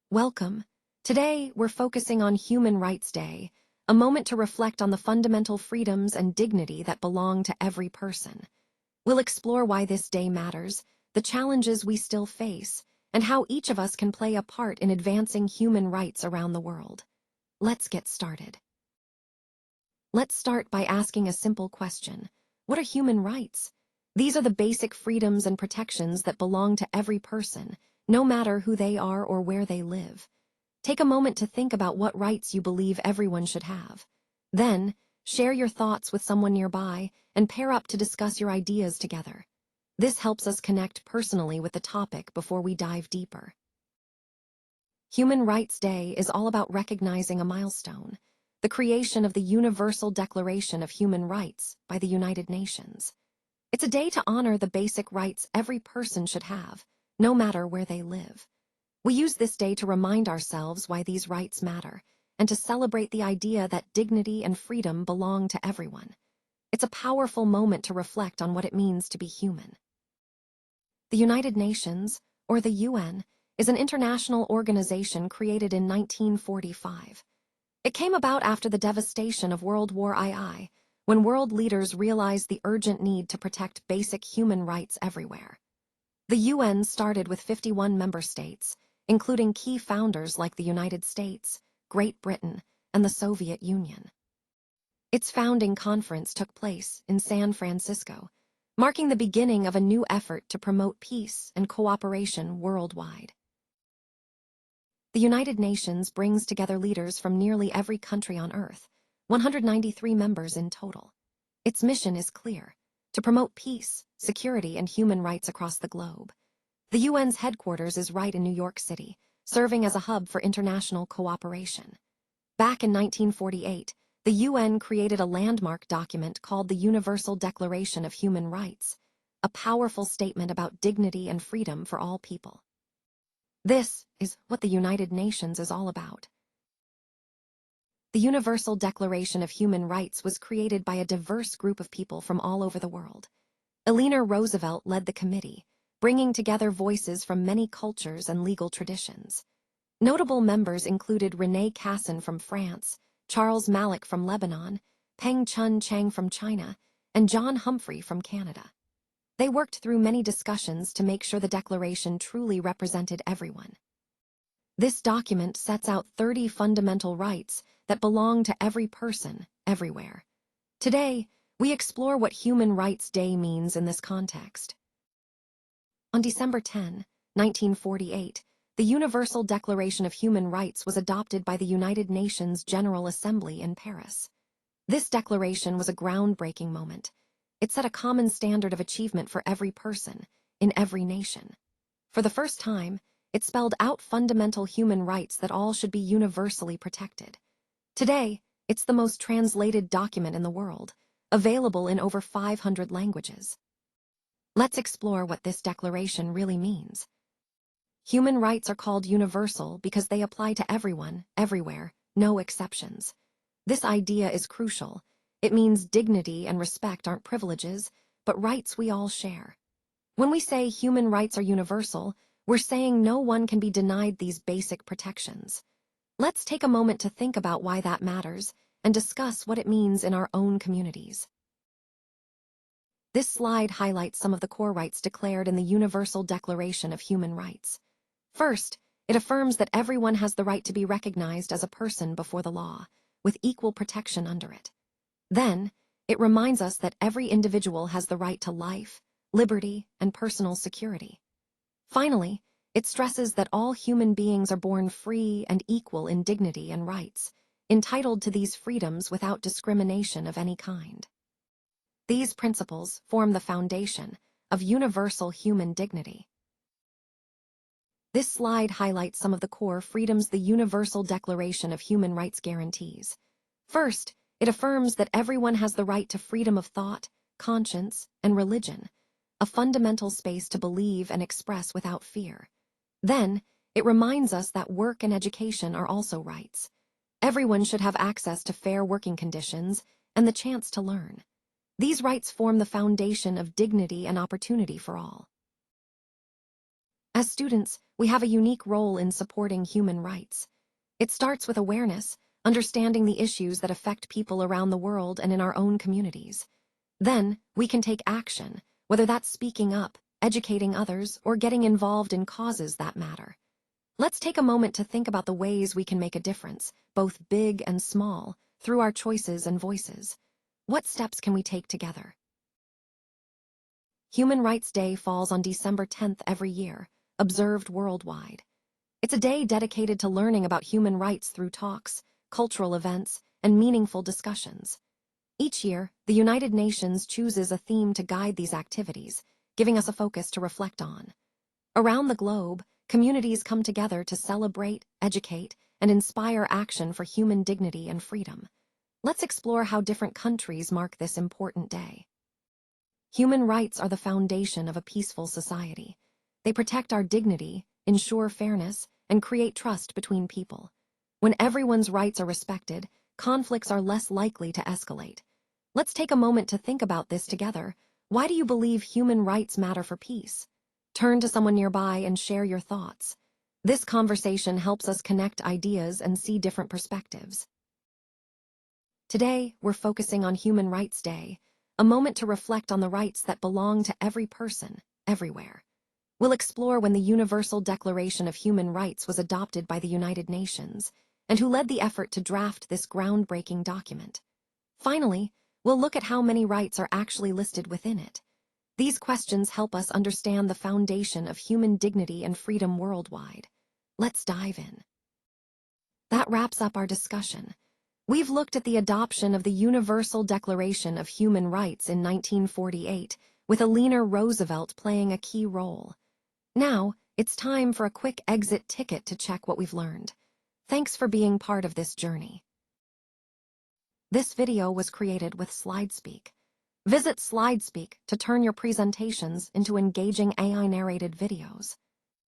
Welcome. Today, we're focusing on Human Rights Day, a moment to reflect on the fundamental freedoms and dignity that belong to every person. We'll explore why this day matters, the challenges we still face, and how each of us can play a part in advancing human rights around the world. Let's get started. Let's start by asking a simple question. What are human rights? These are the basic freedoms and protections that belong to every person, no matter who they are or where they live. Take a moment to think about what rights you believe everyone should have. Then, share your thoughts with someone nearby and pair up to discuss your ideas together. This helps us connect personally with the topic before we dive deeper. Human Rights Day is all about recognizing a milestone, the creation of the Universal Declaration of Human Rights by the United Nations. It's a day to honor the basic rights every person should have, no matter where they live. We use this day to remind ourselves why these rights matter, and to celebrate the idea that dignity and freedom belong to everyone. It's a powerful moment to reflect on what it means to be human. The United Nations, or the UN, is an international organization created in 1945. It came about after the devastation of World War II, when world leaders realized the urgent need to protect basic human rights everywhere. The UN started with 51 member states, including key founders like the United States, Great Britain, and the Soviet Union. Its founding conference took place in San Francisco, marking the beginning of a new effort to promote peace and cooperation worldwide. The United Nations brings together leaders from nearly every country on Earth, 193 members in total. Its mission is clear: to promote peace, security, and human rights across the globe. The UN's headquarters is right in New York City, serving as a hub for international cooperation. Back in 1948, the UN created a landmark document called the Universal Declaration of Human Rights, a powerful statement about dignity and freedom for all people. This is what the United Nations is all about. The Universal Declaration of Human Rights was created by a diverse group of people from all over the world. Eleanor Roosevelt led the committee, bringing together voices from many cultures and legal traditions. Notable members included René Cassin from France, Charles Malik from Lebanon, Peng Chun Chang from China, and John Humphrey from Canada. They worked through many discussions to make sure the declaration truly represented everyone. This document sets out 30 fundamental rights that belong to every person, everywhere. Today, we explore what Human Rights Day means in this context. On December 10, 1948, the Universal Declaration of Human Rights was adopted by the United Nations General Assembly in Paris. This declaration was a groundbreaking moment. It set a common standard of achievement for every person, in every nation. For the first time, it spelled out fundamental human rights that all should be universally protected. Today, it's the most translated document in the world, available in over 500 languages. Let's explore what this declaration really means. Human rights are called universal because they apply to everyone, everywhere, no exceptions. This idea is crucial. It means dignity and respect aren't privileges, but rights we all share. When we say human rights are universal, we're saying no one can be denied these basic protections. Let's take a moment to think about why that matters and discuss what it means in our own communities. This slide highlights some of the core rights declared in the Universal Declaration of Human Rights. First, it affirms that everyone has the right to be recognized as a person before the law, with equal protection under it. Then, it reminds us that every individual has the right to life, liberty, and personal security. Finally, it stresses that all human beings are born free and equal in dignity and rights, entitled to these freedoms without discrimination of any kind. These principles form the foundation of universal human dignity. This slide highlights some of the core freedoms the Universal Declaration of Human Rights guarantees. First, it affirms that everyone has the right to freedom of thought, conscience, and religion, a fundamental space to believe and express without fear. Then, it reminds us that work and education are also rights. Everyone should have access to fair working conditions and the chance to learn. These rights form the foundation of dignity and opportunity for all. As students, we have a unique role in supporting human rights. It starts with awareness, understanding the issues that affect people around the world and in our own communities. Then, we can take action, whether that's speaking up, educating others, or getting involved in causes that matter. Let's take a moment to think about the ways we can make a difference, both big and small, through our choices and voices. What steps can we take together? Human Rights Day falls on December 10th every year, observed worldwide. It's a day dedicated to learning about human rights through talks, cultural events, and meaningful discussions. Each year, the United Nations chooses a theme to guide these activities, giving us a focus to reflect on. Around the globe, communities come together to celebrate, educate, and inspire action for human dignity and freedom. Let's explore how different countries mark this important day. Human rights are the foundation of a peaceful society. They protect our dignity, ensure fairness, and create trust between people. When everyone's rights are respected, conflicts are less likely to escalate. Let's take a moment to think about this together. Why do you believe human rights matter for peace? Turn to someone nearby and share your thoughts. This conversation helps us connect ideas and see different perspectives. Today, we're focusing on Human Rights Day, a moment to reflect on the rights that belong to every person, everywhere. We'll explore when the Universal Declaration of Human Rights was adopted by the United Nations, and who led the effort to draft this groundbreaking document. Finally, we'll look at how many rights are actually listed within it. These questions help us understand the foundation of human dignity and freedom worldwide. Let's dive in. That wraps up our discussion. We've looked at the adoption of the Universal Declaration of Human Rights in 1948, with Eleanor Roosevelt playing a key role. Now, it's time for a quick exit ticket to check what we've learned. Thanks for being part of this journey. This video was created with SlideSpeak. Visit SlideSpeak to turn your presentations into engaging AI-narrated videos.